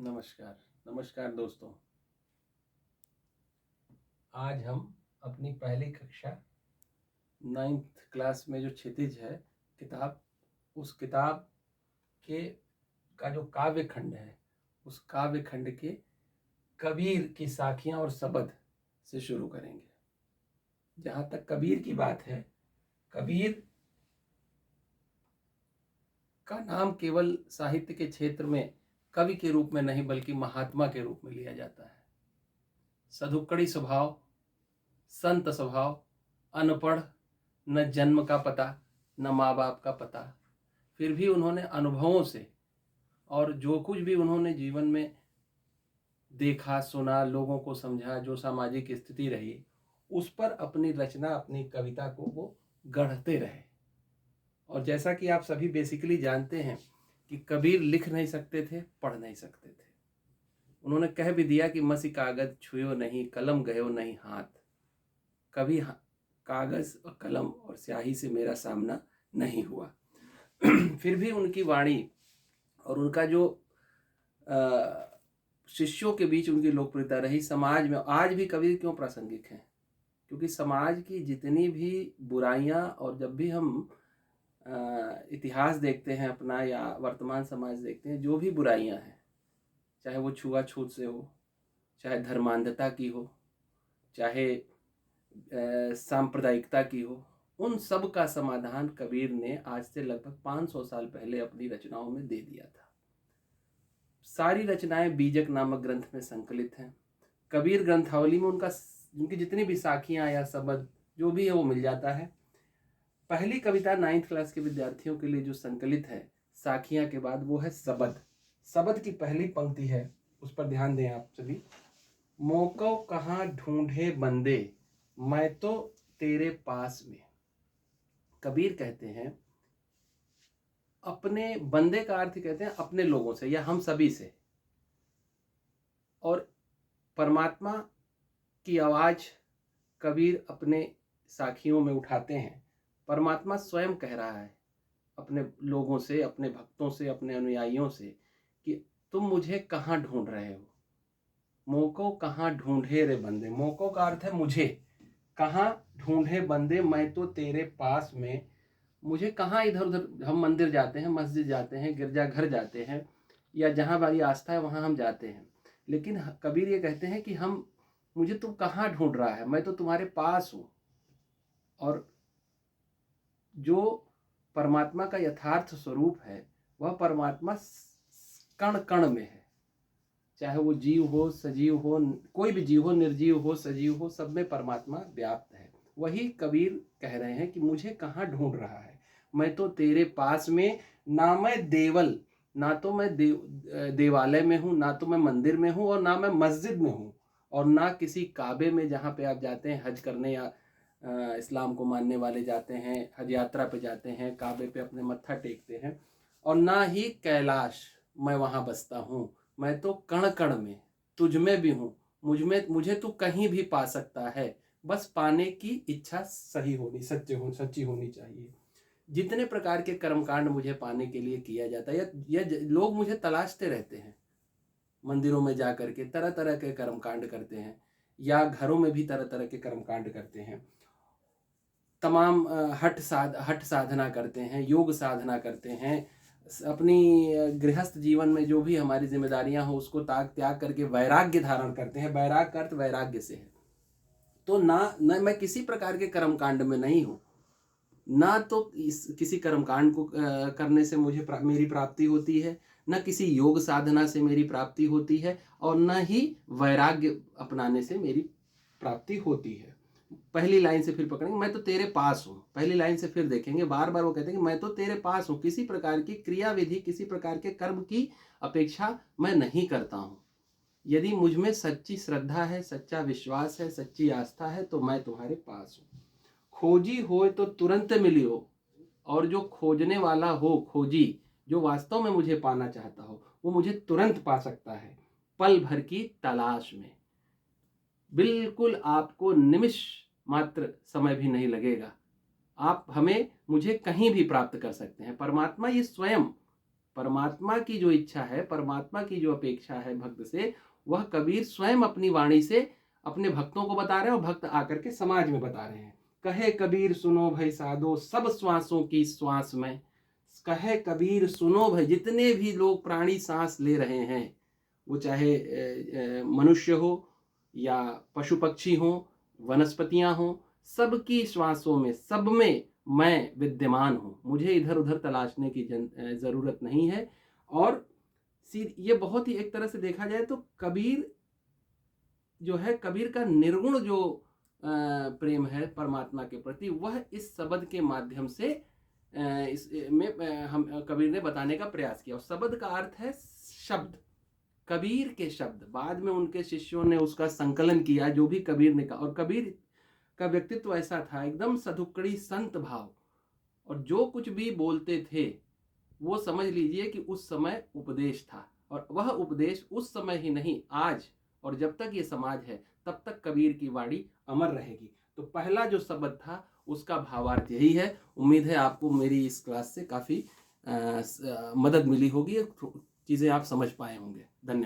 नमस्कार। नमस्कार दोस्तों। आज हम अपनी पहली कक्षा 9th क्लास में जो क्षितिज है किताब, उस किताब के का जो काव्य खंड है, उस काव्य खंड के कबीर की साखियां और शबद से शुरू करेंगे। जहाँ तक कबीर की बात है, कबीर का नाम केवल साहित्य के क्षेत्र में कवि के रूप में नहीं बल्कि महात्मा के रूप में लिया जाता है। सधुक्कड़ी स्वभाव, संत स्वभाव, अनपढ़, न जन्म का पता न माँ बाप का पता, फिर भी उन्होंने अनुभवों से और जो कुछ भी उन्होंने जीवन में देखा, सुना, लोगों को समझा, जो सामाजिक स्थिति रही, उस पर अपनी रचना, अपनी कविता को वो गढ़ते रहे। और जैसा कि आप सभी बेसिकली जानते हैं कि कबीर लिख नहीं सकते थे, पढ़ नहीं सकते थे। उन्होंने कह भी दिया कि मसी कागज छुयो नहीं, कलम गयो नहीं हाथ। कभी कागज और कलम और स्याही से मेरा सामना नहीं हुआ। फिर भी उनकी वाणी और उनका जो शिष्यों के बीच उनकी लोकप्रियता रही। समाज में आज भी कबीर क्यों प्रासंगिक हैं? क्योंकि समाज की जितनी भी बुराइयां, और जब भी हम इतिहास देखते हैं अपना या वर्तमान समाज देखते हैं, जो भी बुराइयां हैं, चाहे वो छुआछूत से हो, चाहे धर्मांधता की हो, चाहे सांप्रदायिकता की हो, उन सब का समाधान कबीर ने आज से लगभग 500 साल पहले अपनी रचनाओं में दे दिया था। सारी रचनाएं बीजक नामक ग्रंथ में संकलित हैं। कबीर ग्रंथावली में उनकी जितनी भी साखियां या शब्द जो भी है वो मिल जाता है। पहली कविता 9th क्लास के विद्यार्थियों के लिए जो संकलित है साखियां के बाद, वो है शबद। शबद की पहली पंक्ति है, उस पर ध्यान दें आप सभी। मोको कहाँ ढूंढे बंदे, मैं तो तेरे पास में। कबीर कहते हैं, अपने बंदे का अर्थ कहते हैं अपने लोगों से या हम सभी से, और परमात्मा की आवाज कबीर अपने साखियों में उठाते हैं। परमात्मा स्वयं कह रहा है अपने लोगों से, अपने भक्तों से, अपने अनुयायियों से कि तुम मुझे कहाँ ढूंढ रहे हो। मोको कहाँ ढूंढे रे बंदे, मोको का अर्थ है मुझे, कहाँ ढूंढे बंदे मैं तो तेरे पास में। मुझे कहाँ, इधर उधर हम मंदिर जाते हैं, मस्जिद जाते हैं, गिरजाघर जाते हैं, या जहाँ हमारी आस्था है वहाँ हम जाते हैं, लेकिन कबीर ये कहते हैं कि मुझे तू कहाँ ढूंढ रहा है, मैं तो तुम्हारे पास हूँ। और जो परमात्मा का यथार्थ स्वरूप है वह परमात्मा कण कण में है। चाहे वो जीव हो, सजीव हो, कोई भी जीव हो, निर्जीव हो, सजीव हो, सब में परमात्मा व्याप्त है। वही कबीर कह रहे हैं कि मुझे कहाँ ढूंढ रहा है, मैं तो तेरे पास में। ना मैं देवल, ना तो मैं देवालय में हूँ, ना तो मैं मंदिर में हूँ, और ना मैं मस्जिद में हूँ, और ना किसी काबे में जहाँ पे आप जाते हैं हज करने, या इस्लाम को मानने वाले जाते हैं हज यात्रा पे जाते हैं, काबे पे अपने मत्था टेकते हैं, और ना ही कैलाश मैं वहाँ बसता हूँ। मैं तो कण कण में, तुझ में भी हूँ, मुझे तू कहीं भी पा सकता है, बस पाने की इच्छा सही होनी, सच्ची होनी चाहिए। जितने प्रकार के कर्मकांड मुझे पाने के लिए किया जाता है, या लोग मुझे तलाशते रहते हैं, मंदिरों में जा करके तरह तरह के कर्मकांड करते हैं, या घरों में भी तरह तरह के कर्मकांड करते हैं, तमाम हठ साधना करते हैं, योग साधना करते हैं, अपनी गृहस्थ जीवन में जो भी हमारी जिम्मेदारियां हो उसको त्याग करके वैराग्य धारण करते हैं। वैराग का अर्थ वैराग्य से है। तो ना मैं किसी प्रकार के कर्मकांड में नहीं हूँ, ना तो किसी कर्मकांड को करने से मेरी प्राप्ति होती है, न किसी योग साधना से मेरी प्राप्ति होती है, और न ही वैराग्य अपनाने से मेरी प्राप्ति होती है। पहली लाइन से फिर पकड़ेंगे, मैं तो तेरे पास हूँ। पहली लाइन से फिर देखेंगे, बार बार वो कहते हैं कि मैं तो तेरे पास हूँ। किसी प्रकार की क्रियाविधि, किसी प्रकार के कर्म की अपेक्षा मैं नहीं करता हूँ। यदि मुझ में सच्ची श्रद्धा है, सच्चा विश्वास है, सच्ची आस्था है, तो मैं तुम्हारे पास हूँ। खोजी हो तो तुरंत मिलियो, और जो खोजने वाला हो, खोजी, जो वास्तव में मुझे पाना चाहता हो, वो मुझे तुरंत पा सकता है, पल भर की तलाश में। बिल्कुल आपको निमिष मात्र समय भी नहीं लगेगा, आप मुझे कहीं भी प्राप्त कर सकते हैं। परमात्मा ये स्वयं परमात्मा की जो इच्छा है, परमात्मा की जो अपेक्षा है भक्त से, वह कबीर स्वयं अपनी वाणी से अपने भक्तों को बता रहे हैं और भक्त आकर के समाज में बता रहे हैं। कहे कबीर सुनो भाई साधो, सब श्वासों की श्वास में। कहे कबीर सुनो भाई, जितने भी लोग प्राणी सांस ले रहे हैं, वो चाहे मनुष्य हो या पशु पक्षी हो, वनस्पतियां हो, सबकी श्वासों में, सब में मैं विद्यमान हूँ। मुझे इधर उधर तलाशने की जरूरत नहीं है। और ये बहुत ही एक तरह से देखा जाए तो कबीर जो है, कबीर का निर्गुण जो प्रेम है परमात्मा के प्रति, वह इस शब्द के माध्यम से हम कबीर ने बताने का प्रयास किया। और शब्द का अर्थ है शब्द, कबीर के शब्द। बाद में उनके शिष्यों ने उसका संकलन किया, जो भी कबीर ने कहा। और कबीर का व्यक्तित्व ऐसा था, एकदम सधुक्कड़ी संत भाव, और जो कुछ भी बोलते थे वो समझ लीजिए कि उस समय उपदेश था। और वह उपदेश उस समय ही नहीं, आज और जब तक ये समाज है तब तक कबीर की वाणी अमर रहेगी। तो पहला जो शब्द था उसका भावार्थ यही है। उम्मीद है आपको मेरी इस क्लास से काफ़ी मदद मिली होगी, चीज़ें आप समझ पाए होंगे। धन्यवाद।